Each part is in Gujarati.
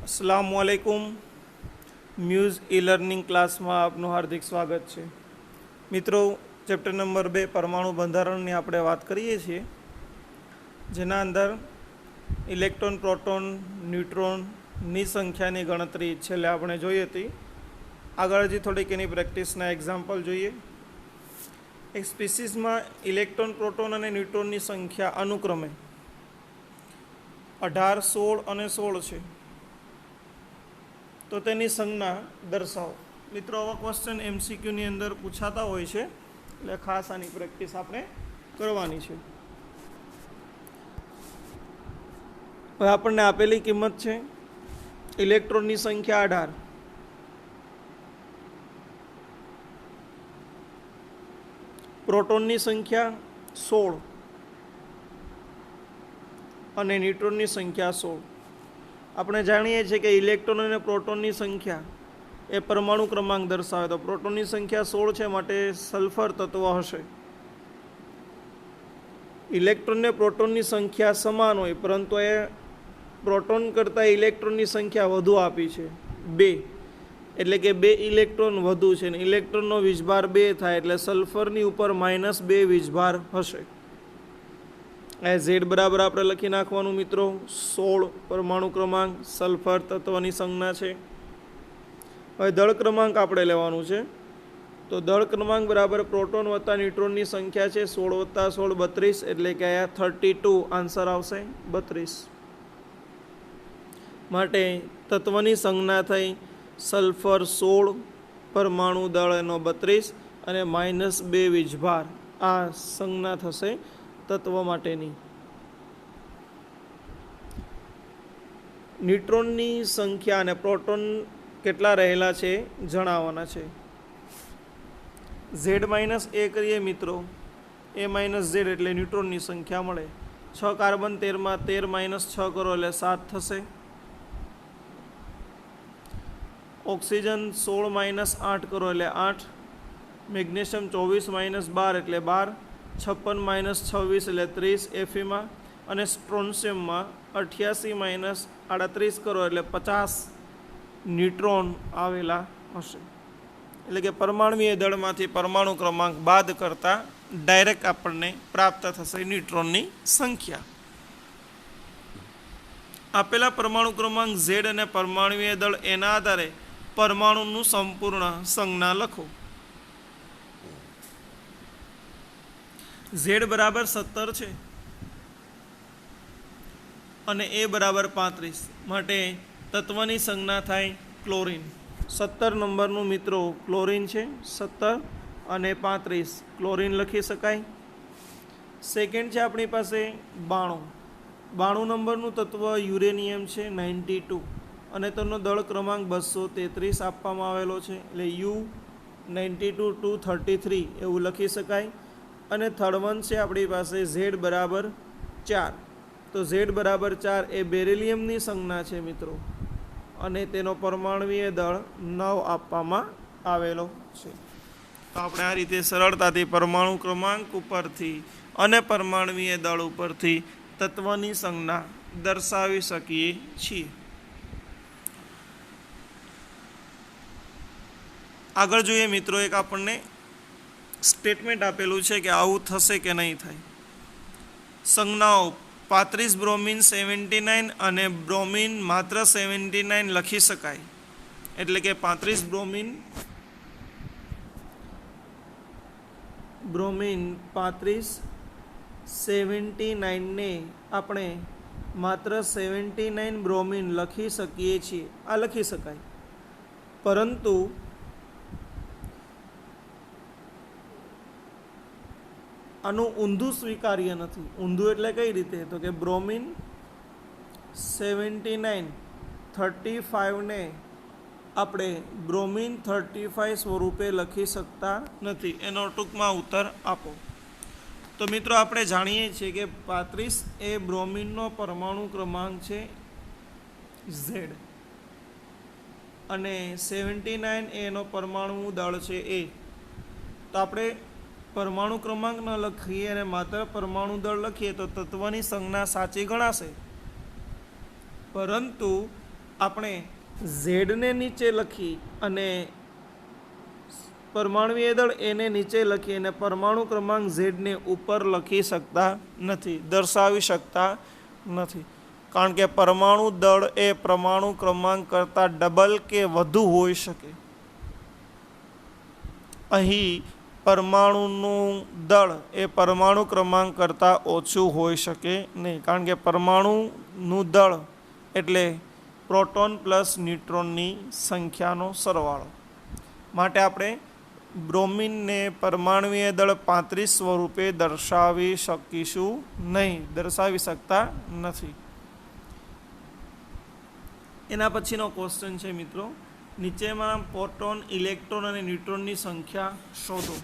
अस्सलामुअलैकुम। म्यूज़ ई लर्निंग क्लास में आपનું હાર્દિક સ્વાગત છે। મિત્રો, ચેપ્ટર નંબર 2 પરમાણુ બંધારણની આપણે વાત કરીએ છીએ, જેના અંદર ઇલેક્ટ્રોન, પ્રોટોન, ન્યુટ્રોનની સંખ્યાની ગણતરી છેલ્લે આપણે જોઈ હતી। આગળ હજી થોડીક એની પ્રેક્ટિસના એક્ઝામ્પલ જોઈએ। એક સ્પીસીસમાં ઇલેક્ટ્રોન, પ્રોટોન અને ન્યુટ્રોનની સંખ્યા અનુક્રમે 18, 16 અને 16 છે, તો તેની સંજ્ઞા દર્શાવો। મિત્રો, આવા ક્વેશ્ચન MCQની અંદર પૂછાતા હોય છે, એટલે ખાસ આની પ્રેક્ટિસ આપણે કરવાની છે। હવે આપણને આપેલી કિંમત છે ઇલેક્ટ્રોનની સંખ્યા 18, પ્રોટોનની સંખ્યા 16 અને ન્યુટ્રોનની સંખ્યા 16। આપણે જાણીએ છીએ કે ઇલેક્ટ્રોન અને પ્રોટોનની સંખ્યા એ પરમાણુ ક્રમાંક દર્શાવે, તો પ્રોટોનની સંખ્યા 16 છે, માટે સલ્ફર તત્વ હશે। ઇલેક્ટ્રોન ને પ્રોટોનની સંખ્યા સમાન હોય, પરંતુ એ પ્રોટોન કરતાં ઇલેક્ટ્રોનની સંખ્યા વધુ આપી છે 2, એટલે કે 2 ઇલેક્ટ્રોન વધુ છે, ને ઇલેક્ટ્રોનનો વીજભાર 2 થાય, એટલે સલ્ફરની ઉપર -2 વીજભાર હશે। Z બરાબર આપણે લખી નાખવાનું મિત્રો, 16 પરમાણુ ક્રમાંક સલ્ફર તત્વની સંજ્ઞા છે। હવે દળ ક્રમાંક આપણે લેવાનું છે, તો દળ ક્રમાંક બરાબર પ્રોટોન વત્તા ન્યુટ્રોનની સંખ્યા છે 16 + 16 32, એટલે કે આ 32 આન્સર આવશે 32। માટે તત્વની સંજ્ઞા થઈ સલ્ફર 16, પરમાણુ દળ એનો 32 અને -2 વીજભાર, આ સંજ્ઞા થશે તત્વ માટેની। ન્યુટ્રોનની સંખ્યા અને પ્રોટોન કેટલા રહેલા છે જણાવવાના છે। Z-A કરીએ મિત્રો, A - Z એટલે ન્યુટ્રોનની સંખ્યા મળે। 6 કાર્બન 13 માં 13 - 6 કરો એટલે 7 થશે। ઓક્સિજન 16 - 8 કરો એટલે 8। મેગ્નેશિયમ 24 - 12 એટલે 12। 56 - 26 એટલે 30 Fe અને સ્ટ્રોન્શિયમમાં 88 - 38 કરો એટલે 50 ન્યુટ્રોન આવેલા હશે। એટલે કે પરમાણુય દળમાંથી પરમાણુ ક્રમાંક બાદ કરતાં ડાયરેક્ટ આપણને પ્રાપ્ત થશે ન્યુટ્રોનની સંખ્યા। આપેલા પરમાણુ ક્રમાંક Z અને પરમાણુય દળ એના આધારે પરમાણુનું સંપૂર્ણ સંજ્ઞા લખો। Z બરાબર 17 છે અને A બરાબર 35, માટે તત્વની સંજ્ઞા થાય ક્લોરીન। 17 નંબરનું મિત્રો ક્લોરીન છે, 17 અને 35 ક્લોરીન લખી શકાય। સેકન્ડ છે આપણી પાસે 92 નંબરનું તત્વ યુરેનિયમ છે 92, અને તેનો દળ ક્રમાંક 233 આપવામાં આવેલો છે, એટલે U92-233 એવું લખી શકાય। અને થર્ડ વન છે આપણી પાસે Z બરાબર 4, તો Z બરાબર 4 એ બેરિલિયમની સંજ્ઞા છે મિત્રો, અને તેનો પરમાણુય દળ 9 આપવામાં આવેલો છે। તો આપણે આ રીતે સરળતાથી પરમાણુ ક્રમાંક ઉપરથી અને પરમાણુય દળ ઉપરથી તત્વની સંજ્ઞા દર્શાવી શકીએ છીએ। આગળ જોઈએ મિત્રો, એક આપણને સ્ટેટમેન્ટ આપેલું છે કે આવું થશે કે નહીં થાય। સંજ્ઞાઓ 35 બ્રોમિન 79 અને બ્રોમિન માત્ર 79 લખી શકાય, એટલે કે 35 બ્રોમિન 35 79 ને આપણે માત્ર 79 બ્રોમિન લખી શકીએ છીએ, આ લખી શકાય। પરંતુ આનું ઊંધું સ્વીકાર્ય નથી। ઊંધું એટલે કઈ રીતે, તો કે બ્રોમિન 79 35 ને આપણે બ્રોમિન 35 સ્વરૂપે લખી શકતા નથી, એનો ટૂંકમાં ઉત્તર આપો। તો મિત્રો, આપણે જાણીએ છીએ કે 35 એ બ્રોમિનનો પરમાણુ ક્રમાંક છે Z, અને 79 એનો પરમાણુ દળ છે A। તો આપણે પરમાણુ ક્રમાંક ન લખીએ અને માત્ર પરમાણુ દળ લખીએ તો તત્વની સંજ્ઞા સાચી ગણાશે, પરંતુ આપણે ઝેડને નીચે લખી અને પરમાણુય દળ એને નીચે લખી અને પરમાણુ ક્રમાંક ઝેડને ઉપર લખી શકતા નથી, દર્શાવી શકતા નથી. કારણ કે પરમાણુ દળ એ પરમાણુ ક્રમાંક કરતાં ડબલ કે વધુ હોઈ શકે. અહીં પરમાણુનું દળ એ પરમાણુ ક્રમાંક કરતાં ઓછું હોઈ શકે નહીં, કારણ કે પરમાણુનું દળ એટલે પ્રોટોન પ્લસ ન્યુટ્રોનની સંખ્યાનો સરવાળો. માટે આપણે બ્રોમિનને પરમાણુય દળ 35 સ્વરૂપે દર્શાવી શકીશું નહીં, દર્શાવી શકતા નથી. એના પછીનો ક્વેશ્ચન છે મિત્રો, નીચેમાં પ્રોટોન, ઇલેક્ટ્રોન અને ન્યુટ્રોનની સંખ્યા શોધો.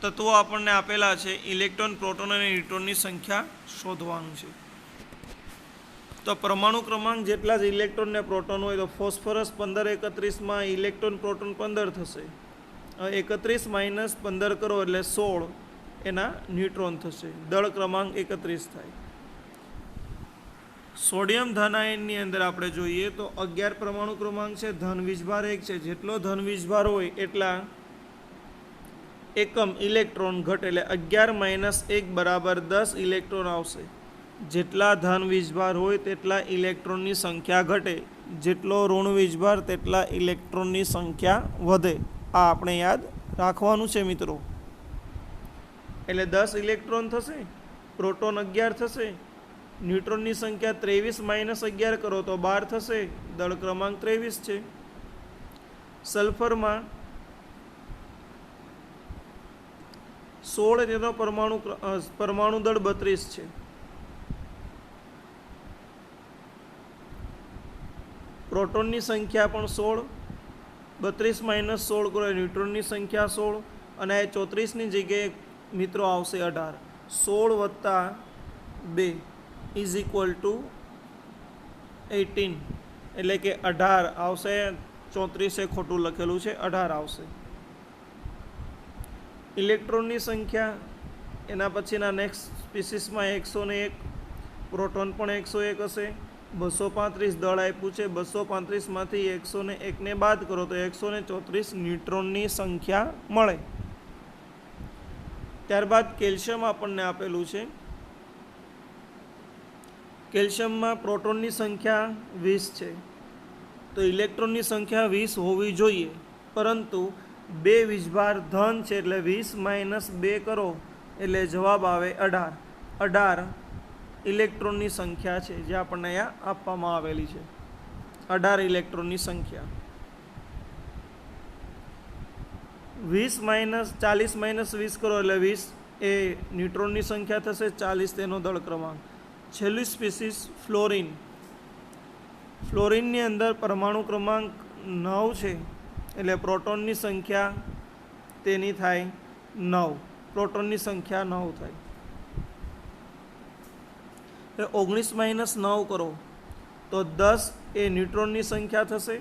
તત્વો આપણને આપેલા છે, ઇલેક્ટ્રોન, પ્રોટોન અને ન્યુટ્રોનની સંખ્યા શોધવાનું છે. તો પરમાણુ ક્રમાંક જેટલા જ ઇલેક્ટ્રોન ને પ્રોટોન હોય તો ફોસ્ફરસ 15 31માં ઇલેક્ટ્રોન પ્રોટોન 15 થશે. 31 માઇનસ 15 કરો એટલે 16 એના ન્યુટ્રોન થશે. દળ ક્રમાંક 31 થાય. સોડિયમ ધન આયનની અંદર આપણે જોઈએ તો 11 પરમાણુ ક્રમાંક છે, ધન વીજભાર 1 છે. જેટલો ધન વીજભાર હોય એટલા એકમ ઇલેક્ટ્રોન ઘટે, એટલે 11 માઇનસ 1 બરાબર 10 ઇલેક્ટ્રોન આવશે. જેટલા ધન વીજભાર હોય તેટલા ઇલેક્ટ્રોનની સંખ્યા ઘટે, જેટલો ઋણ વીજભાર તેટલા ઇલેક્ટ્રોનની સંખ્યા વધે. આ આપણે યાદ રાખવાનું છે મિત્રો. એટલે 10 ઇલેક્ટ્રોન થશે, પ્રોટોન 11 થશે, ન્યુટ્રોનની સંખ્યા 23 માઇનસ 11 કરો તો 12 થશે, દળ ક્રમાંક 23 છે. સલ્ફરમાં 16 તેનો પરમાણુ દળ 32 છે. પ્રોટોનની સંખ્યા પણ 16, 32 માઇનસ 16 કરો ન્યુટ્રોનની સંખ્યા 16, અને 34ની જગ્યાએ મિત્રો આવશે 18. 16 વત્તા 2 ઇઝ ઇક્વલ ટુ 18, એટલે કે 18 આવશે. 34 એ ખોટું લખેલું છે, 18 આવશે. ઇલેક્ટ્રોનની સંખ્યા એના પછીના નેક્સ્ટ સ્પીસીસમાં 101, પ્રોટોન પણ 101 હશે. 235 દળ આપ્યું છે, 235માંથી 101ને બાદ કરો તો 134 ન્યુટ્રોનની સંખ્યા મળે. ત્યારબાદ કેલ્શિયમ આપણને આપેલું છે. કેલ્શિયમમાં પ્રોટોનની સંખ્યા 20 છે, તો ઇલેક્ટ્રોનની સંખ્યા 20 હોવી જોઈએ, પરંતુ 2 વીજભાર ધન છે એટલે 20 માઇનસ 2 કરો એટલે જવાબ આવે 18. 18 ઇલેક્ટ્રોનની સંખ્યા છે જે આપણને અહીંયા આપવામાં આવેલી છે. 18 ઇલેક્ટ્રોનની સંખ્યા. 40 માઇનસ 20 કરો એટલે 20 એ ન્યુટ્રોનની સંખ્યા થશે, 40 તેનો દળ ક્રમાંક. છેલ્લી સ્પીસીસ ફ્લોરિન. ફ્લોરિનની અંદર પરમાણુ ક્રમાંક 9 છે, એટલે પ્રોટોનની સંખ્યા તેની થાય 9, પ્રોટોનની સંખ્યા 9 થાય. 19 માઇનસ 9 કરો તો 10 એ ન્યુટ્રોનની સંખ્યા થશે,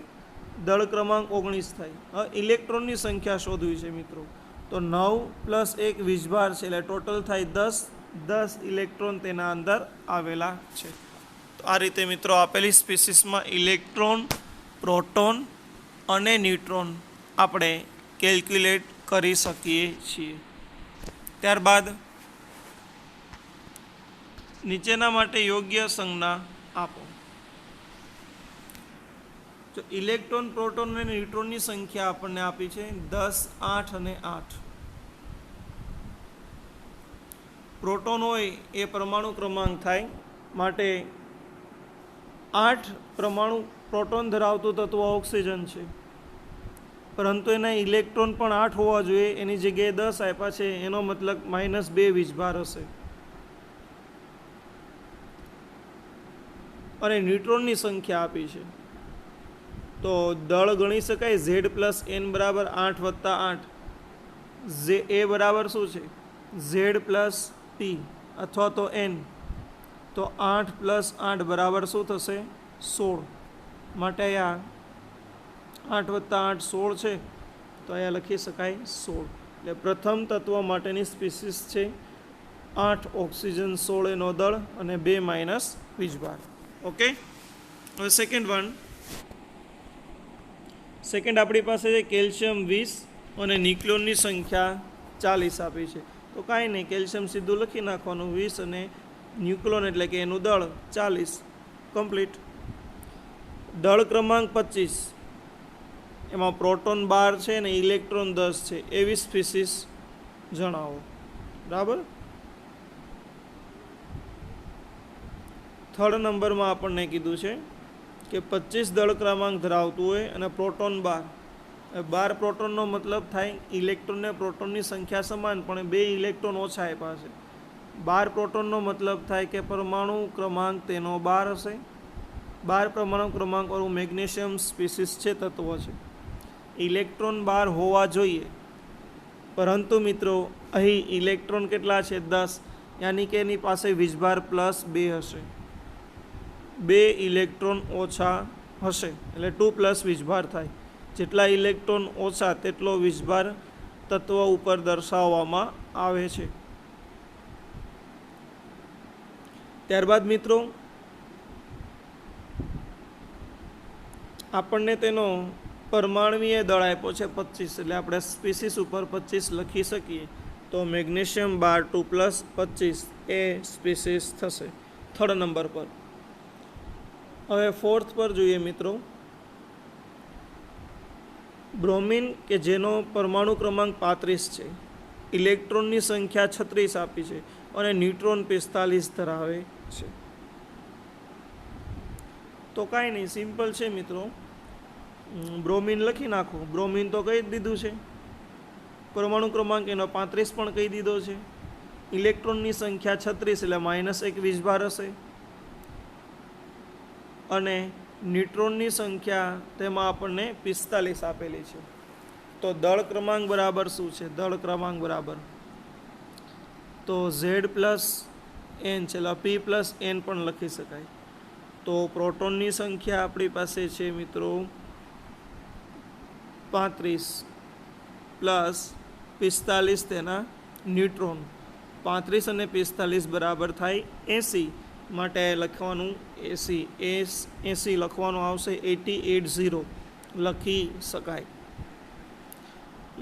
દળ ક્રમાંક 19 થાય. હવે ઇલેક્ટ્રોનની સંખ્યા શોધવી છે મિત્રો, તો 9 પ્લસ 1 વીજભાર છે એટલે ટોટલ થાય 10 ઇલેક્ટ્રોન તેના અંદર આવેલા છે. તો આ રીતે મિત્રો આપેલી સ્પીસીસમાં ઇલેક્ટ્રોન, પ્રોટોન અને ન્યુટ્રોન આપણે કેલ્ક્યુલેટ કરી શકીએ છીએ. ત્યારબાદ નીચેના માટે યોગ્ય સંજ્ઞા આપો. તો ઇલેક્ટ્રોન, પ્રોટોન અને ન્યુટ્રોનની સંખ્યા આપણને આપી છે 10, 8 અને 8. પ્રોટોન હોય એ પરમાણુ ક્રમાંક થાય, માટે 8 પ્રોટોન ધરાવતું તત્વ ઓક્સિજન છે, પરંતુ એના ઇલેક્ટ્રોન પણ 8 હોવા જોઈએ, એની જગ્યાએ 10 આપ્યા છે, એનો મતલબ -2 વીજભાર હશે. અને ન્યુટ્રોનની સંખ્યા આપી છે, તો દળ ગણી શકાય Z પ્લસ N બરાબર 8 વત્તા 8. એ બરાબર શું છે? Z પ્લસ P અથવા તો N. તો 8 પ્લસ 8 બરાબર શું થશે? 16. માટે અહીંયા 8 વત્તા 8 16 છે, તો અહીંયા લખી શકાય 16. એટલે પ્રથમ તત્વ માટેની સ્પીસીસ છે 8 ઓક્સિજન, 16 એનો દળ અને 2 માઇનસ વીજભાર. ઓકે. હવે સેકન્ડ આપણી પાસે છે કેલ્શિયમ 20 અને ન્યુક્લિયોનની સંખ્યા 40 આપી છે. તો કાંઈ નહીં, કેલ્શિયમ સીધું લખી નાખવાનું 20 અને ન્યુક્લિયોન એટલે કે એનું દળ 40. કમ્પ્લીટ. દળ ક્રમાંક 25, એમાં પ્રોટોન 12 છે અને ઇલેક્ટ્રોન 10 છે એવી સ્પીસીસ જણાવો. બરાબર. થર્ડ નંબરમાં આપણને કીધું છે કે 25 દળ ક્રમાંક ધરાવતું હોય અને પ્રોટોન 12 પ્રોટોનનો મતલબ થાય ઇલેક્ટ્રોન ને પ્રોટોનની સંખ્યા સમાન પણ 2 ઇલેક્ટ્રોન ઓછા આપ્યા છે. 12 પ્રોટોનનો મતલબ થાય કે પરમાણુ ક્રમાંક તેનો 12 હશે. 12 પરમાણુ ક્રમાંકવાળું મેગ્નેશિયમ સ્પીસીસ છે, તત્વ છે. ઇલેક્ટ્રોન 12 હોવા જોઈએ, પરંતુ મિત્રો અહીં ઇલેક્ટ્રોન કેટલા છે? 10, યાની કે એની પાસે વીજભાર +2 હશે. 2 ઇલેક્ટ્રોન ઓછા હશે એટલે 2 + વીજભાર થાય. જેટલા ઇલેક્ટ્રોન ઓછા તેટલો વીજભાર તત્વ ઉપર દર્શાવવામાં આવે છે. ત્યારબાદ મિત્રો આપણને તેનો પરમાણુય દળ આપ્યો છે 25, એટલે આપણે સ્પીસીસ ઉપર 25 લખી શકીએ. તો મેગ્નેશિયમ 12 2 + 25 એ સ્પીસીસ થશે થર્ડ નંબર પર. હવે ફોર્થ પર જોઈએ મિત્રો, બ્રોમિન કે જેનો પરમાણુ ક્રમાંક 35 છે, ઇલેક્ટ્રોનની સંખ્યા 36 આપી છે અને ન્યુટ્રોન 45 ધરાવે છે. તો કાંઈ નહીં, સિમ્પલ છે મિત્રો. બ્રોમિન લખી નાખો. બ્રોમિન તો કહી જ દીધું છે, પરમાણુ ક્રમાંક એનો 35 પણ કહી દીધો છે. ઇલેક્ટ્રોનની સંખ્યા 36 એટલે -1 વીજભાર હશે અને ન્યુટ્રોનની સંખ્યા તેમાં આપણને 45 આપેલી છે. તો દળ ક્રમાંક બરાબર શું છે? દળ ક્રમાંક બરાબર તો Z + N છે, એટલે P + N પણ લખી શકાય. તો પ્રોટોનની સંખ્યા આપણી પાસે છે મિત્રો 35 + 45 તેના ન્યુટ્રોન. 35 અને 45 બરાબર થાય 80, માટે લખવાનું 80 લખવાનું આવશે. 80 લખી શકાય.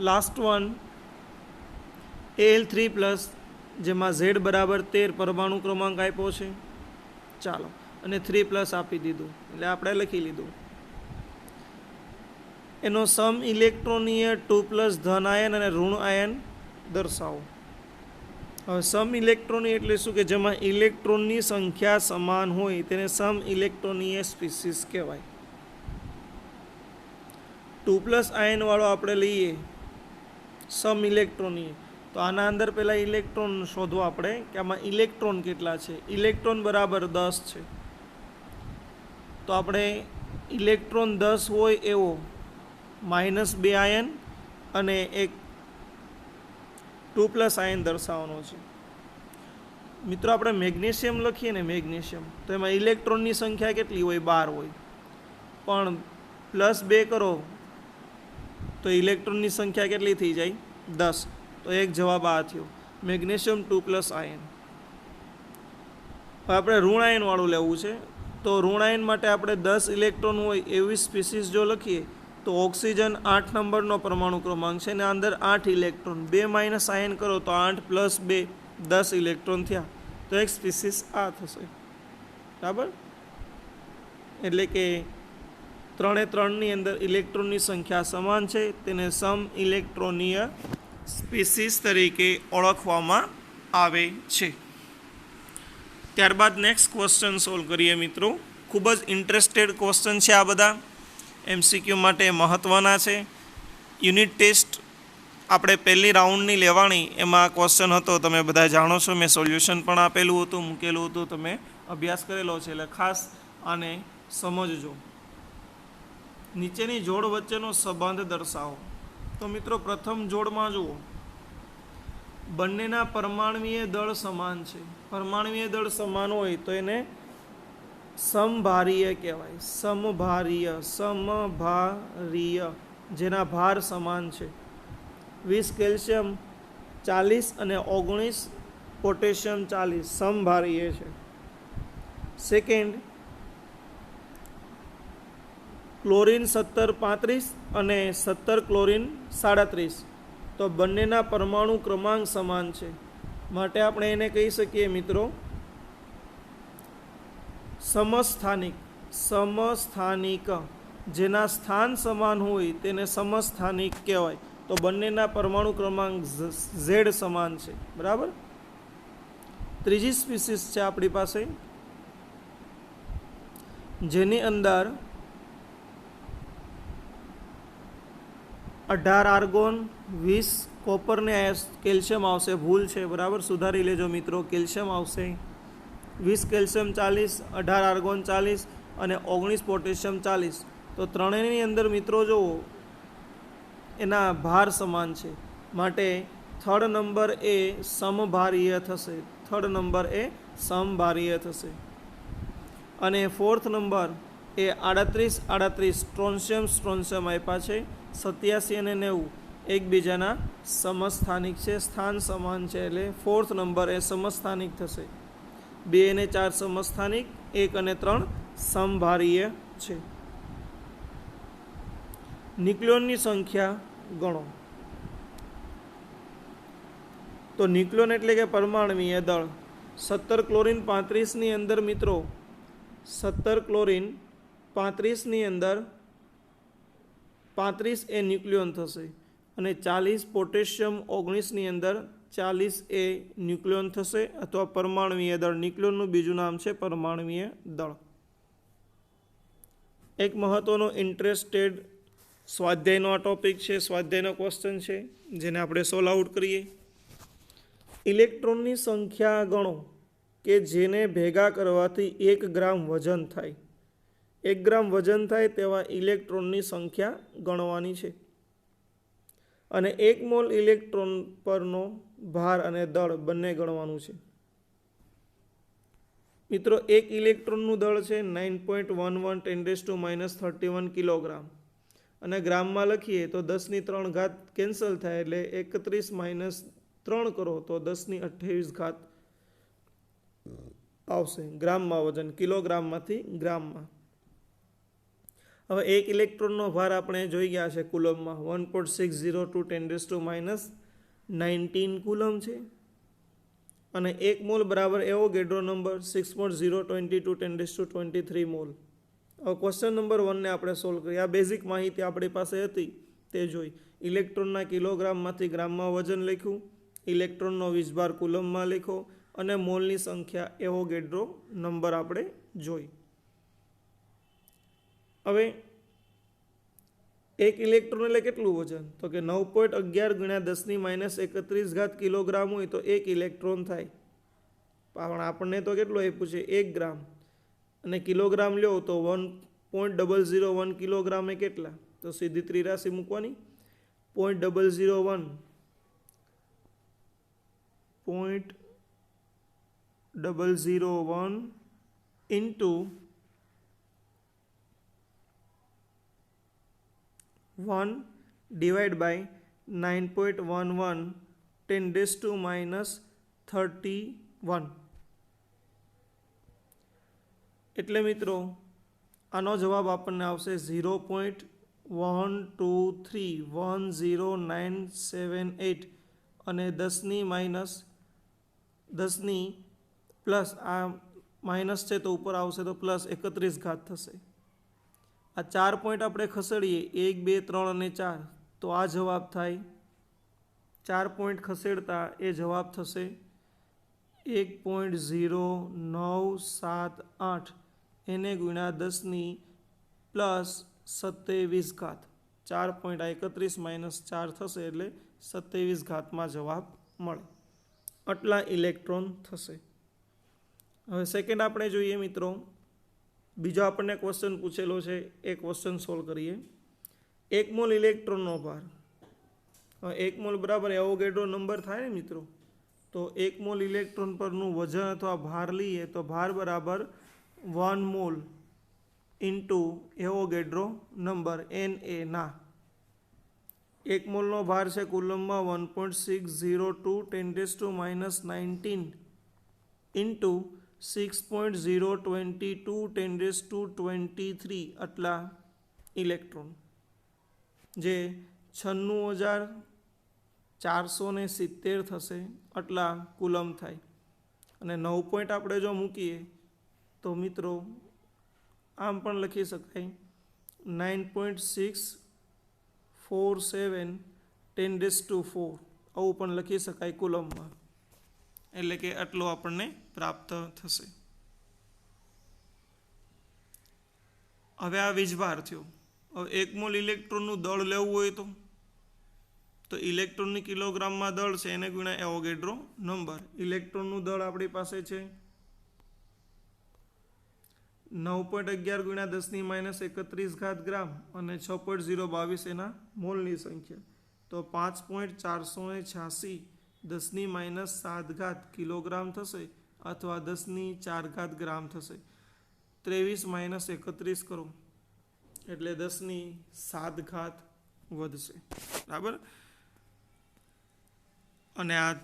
લાસ્ટ વન Al3+, જેમાં Z બરાબર 13 પરમાણુ ક્રમાંક આપ્યો છે. ચાલો, અને 3+ આપી દીધું એટલે આપણે લખી લીધું. એનો સમ ઇલેક્ટ્રોનીય 2+ ધન આયન અને ઋણ આયન દર્શાવો. હવે સમ ઇલેક્ટ્રોનીય એટલે શું? કે જેમાં ઇલેક્ટ્રોનની સંખ્યા સમાન હોય તેને સમ ઇલેક્ટ્રોનીય સ્પીસીસ કહેવાય. 2+ આયનવાળો આપણે લઈએ સમ ઇલેક્ટ્રોનીય, તો આના અંદર પહેલાં ઇલેક્ટ્રોન શોધવો આપણે કે આમાં ઇલેક્ટ્રોન કેટલા છે. ઇલેક્ટ્રોન બરાબર 10 છે. તો આપણે ઇલેક્ટ્રોન 10 હોય એવો -2 આયન અને એક 2+ આયન દર્શાવવાનો છે. મિત્રો આપણે મેગ્નેશિયમ લખીએ ને, મેગ્નેશિયમ, તો એમાં ઇલેક્ટ્રોનની સંખ્યા કેટલી હોય? 12 હોય. પણ +2 કરો તો ઇલેક્ટ્રોનની સંખ્યા કેટલી થઈ જાય? 10. તો એક જવાબ આ થયો, મેગ્નેશિયમ 2+ આયન. હવે આપણે ઋણ આયનવાળું લેવું છે. તો ઋણ આયન માટે આપણે 10 ઇલેક્ટ્રોન હોય એવી સ્પીસીસ જો લખીએ તો ઓક્સિજન 8 નંબરનો પરમાણુ ક્રમાંક છે અને અંદર 8 ઇલેક્ટ્રોન. 2 - આયન કરો તો 8 + 2 10 ઇલેક્ટ્રોન થયા. તો એક સ્પીસીસ આ થશે. બરાબર. એટલે કે 3 અંદર ઇલેક્ટ્રોનની સંખ્યા સમાન છે, તેને સમ ઇલેક્ટ્રોનીય સ્પીસીસ તરીકે ઓળખવામાં આવે છે. ત્યારબાદ નેક્સ્ટ ક્વેશ્ચન સોલ્વ કરીએ મિત્રો. ખૂબ જ ઇન્ટરેસ્ટેડ ક્વેશ્ચન છે આ બધા, MCQ માટે મહત્ત્વના છે. યુનિટ ટેસ્ટ આપણે પહેલી રાઉન્ડની લેવાની, એમાં ક્વેશ્ચન હતો, તમે બધા જાણો છો. મેં સોલ્યુશન પણ આપેલું હતું, મૂકેલું હતું, તમે અભ્યાસ કરેલો છે. એટલે ખાસ આને સમજજો. નીચેની જોડ વચ્ચેનો સંબંધ દર્શાવો. તો મિત્રો પ્રથમ જોડમાં જુઓ, બંનેના પરમાણુય દળ સમાન છે. પરમાણુય દળ સમાન હોય તો એને સમભારીય કહેવાય. સમભારીય, જેના ભાર સમાન છે. 20 કેલ્શિયમ 40 અને 19 પોટેશિયમ 40 સમભારીય છે. સેકન્ડ, ક્લોરીન 1735 અને 17 ક્લોરીન 37, તો બંનેના પરમાણુ ક્રમાંક સમાન છે, માટે આપણે એને કહી શકીએ મિત્રો સમસ્થાનિક. સમસ્થાનિક જેના સ્થાન સમાન હોય તેને સમસ્થાનિક કહેવાય. તો બંનેના પરમાણુ ક્રમાંક Z સમાન છે. બરાબર. ત્રીજી સ્પીસીસ છે આપણી પાસે જેની અંદર 18 આર્ગોન, 20 કોપર ને કેલ્શિયમ આવશે. ભૂલ છે, બરાબર, સુધારી લેજો મિત્રો. કેલ્શિયમ આવશે, 20 કેલ્શિયમ 40, 18 આર્ગોન 40 અને 19 પોટેશિયમ 40. તો ત્રણેયની અંદર મિત્રો જુઓ એના ભાર સમાન છે, માટે થર્ડ નંબર એ સમભારીય થશે. થર્ડ નંબર એ સમભારીય થશે. અને ફોર્થ નંબર એ 38 સ્ટ્રોન્શિયમ આપ્યા છે. 87 અને 90 એકબીજાના સમસ્થાનિક છે, સ્થાન સમાન છે, એટલે ફોર્થ નંબર એ સમસ્થાનિક થશે. 2 અને 4 સમસ્થાનિક, 1 અને 3 સમભારીય છે. ન્યુક્લિયોનની સંખ્યા ગણો. તો ન્યુક્લિયોન એટલે કે પરમાણવીય દળ. 17 ક્લોરીન 35ની અંદર મિત્રો 17 ક્લોરીન 35ની અંદર 35 એ ન્યુક્લિયોન થશે અને 40 પોટેશિયમ 19ની અંદર 40 એ ન્યુક્લિયોન થશે અથવા પરમાણવીય દળ. ન્યુક્લિયોનનું બીજું નામ છે પરમાણવીય દળ. એક મહત્વનો ઇન્ટરેસ્ટેડ સ્વાધ્યાયનો આ ટોપિક છે, સ્વાધ્યાયનો ક્વેશ્ચન છે જેને આપણે સોલ્વ આઉટ કરીએ. ઇલેક્ટ્રોનની સંખ્યા ગણો કે જેને ભેગા કરવાથી 1 ગ્રામ વજન થાય. 1 ગ્રામ વજન થાય તેવા ઇલેક્ટ્રોનની સંખ્યા ગણવાની છે અને 1 મોલ ઇલેક્ટ્રોન પરનો ભાર અને દળ બંને ગણવાનું છે. મિત્રો, એક ઇલેક્ટ્રોનનું દળ છે 9.11 × 10⁻³ કિલોગ્રામ અને ગ્રામમાં લખીએ તો 10⁻³ કેન્સલ થાય એટલે 31 - 3 કરો તો 10⁻28 આવશે ગ્રામમાં વજન, કિલોગ્રામમાંથી ગ્રામમાં. હવે એક ઇલેક્ટ્રોનનો ભાર આપણે જોઈ ગયા છે કુલમમાં, 1.602 × 10⁻19 કુલમ છે અને 1 મોલ બરાબર એવોગેડ્રો નંબર 6.022 × 10⁻23 મોલ. હવે ક્વેશ્ચન નંબર 1ને આપણે સોલ્વ કરીએ. આ બેઝિક માહિતી આપણી પાસે હતી તે જોઈ. ઇલેક્ટ્રોનના કિલોગ્રામમાંથી ગ્રામમાં વજન લખ્યું, ઇલેક્ટ્રોનનો વીજભાર કુલમમાં લખ્યો અને મોલની સંખ્યા એવોગેડ્રો નંબર આપણે જોઈ. હવે એક ઇલેક્ટ્રોન એટલે કેટલું વજન? તો કે 9.11 × 10⁻31 કિલોગ્રામ હોય તો 1 ઇલેક્ટ્રોન થાય. પણ આપણને તો કેટલું આપ્યું છે 1 ગ્રામ અને કિલોગ્રામ લ્યો તો 1.001 કિલોગ્રામ એ કેટલા? તો સીધી ત્રિરાશી મૂકવાની. 0.001 into 1 divided by 9.11 10⁻31. એટલે મિત્રો આનો જવાબ આપણને આવશે 0.12310978 અને 10ની પ્લસ આ માઇનસ છે તો ઉપર આવશે તો +31 થશે. આ 4 પોઈન્ટ આપણે ખસેડીએ 1, 2, 3 અને 4 તો આ જવાબ થાય. 4 પોઈન્ટ ખસેડતા એ જવાબ થશે 1.0978 એને ગુણ્યા 10ની +27. 4.31 - 4 થશે એટલે 27 જવાબ મળે. આટલા ઇલેક્ટ્રોન થશે. હવે સેકન્ડ આપણે જોઈએ મિત્રો. બીજો આપણને ક્વેશ્ચન પૂછેલો છે, એ ક્વેશ્ચન સોલ્વ કરીએ. 1 મોલ ઇલેક્ટ્રોનનો ભાર. 1 મોલ બરાબર એવોગેડ્રો નંબર થાય ને મિત્રો. તો 1 મોલ ઇલેક્ટ્રોન પરનું વજન અથવા ભાર લઈએ તો ભાર બરાબર 1 mall into Avogadro number Na ના. 1 મોલનો ભાર છે કુલમમાં 1.602 × 10⁻19 ઇન્ટુ 6.022 × 10⁻23 આટલા ઇલેક્ટ્રોન, જે 96,470 થશે આટલા કુલમ થાય. અને 9 પોઈન્ટ આપણે જો મૂકીએ તો મિત્રો આમ પણ લખી શકાય 9.647 10⁴ આવું પણ લખી શકાય કુલમમાં. એટલે કે આટલો આપણને પ્રાપ્ત થશે. હવે આ વીજભાર થયો. હવે 1 મોલ ઇલેક્ટ્રોનનું દળ લેવું હોય તો ઇલેક્ટ્રોનની કિલોગ્રામમાં દળ છે એને ગુણ્યા એવોગેડ્રો નંબર. ઇલેક્ટ્રોનનું દળ આપણી પાસે છે 9.11 ગુણ્યા 10⁻31 ગ્રામ અને 6.022 એના મોલની સંખ્યા. તો 5.486 10⁻7 કિલોગ્રામ થશે અથવા 10⁴ ગ્રામ થશે. 23 - 31 કરો એટલે 10⁷ વધશે. બરાબર. અને આ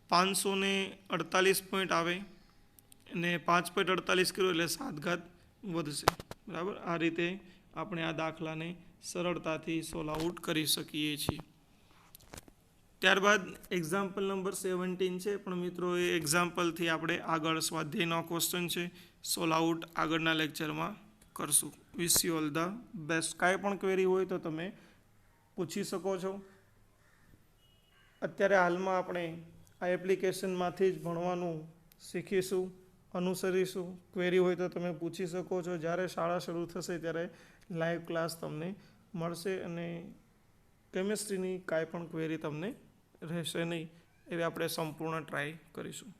548 પોઈન્ટ આવે અને 5.48 કર્યો એટલે 7 વધશે. બરાબર. આ રીતે આપણે આ દાખલાને સરળતાથી સોલ્વ આઉટ કરી શકીએ છીએ. ત્યારબાદ એક્ઝામ્પલ નંબર 17 છે, પણ મિત્રો એ એક્ઝામ્પલથી આપણે આગળ સ્વાધ્યાયનો ક્વેશ્ચન છે સોલ્વ આઉટ આગળના લેક્ચરમાં કરશું. Wish you all the best. કાંઈ પણ ક્વેરી હોય તો તમે પૂછી શકો છો. અત્યારે હાલમાં આપણે આ એપ્લિકેશનમાંથી જ ભણવાનું શીખીશું, અનુસરીશું. ક્વેરી હોય તો તમે પૂછી શકો છો. જ્યારે શાળા શરૂ થશે ત્યારે લાઈવ ક્લાસ તમને મળશે અને કેમિસ્ટ્રીની કાંઈ પણ ક્વેરી તમને રહેશે નહીં એવી આપણે સંપૂર્ણ ટ્રાય કરીશું.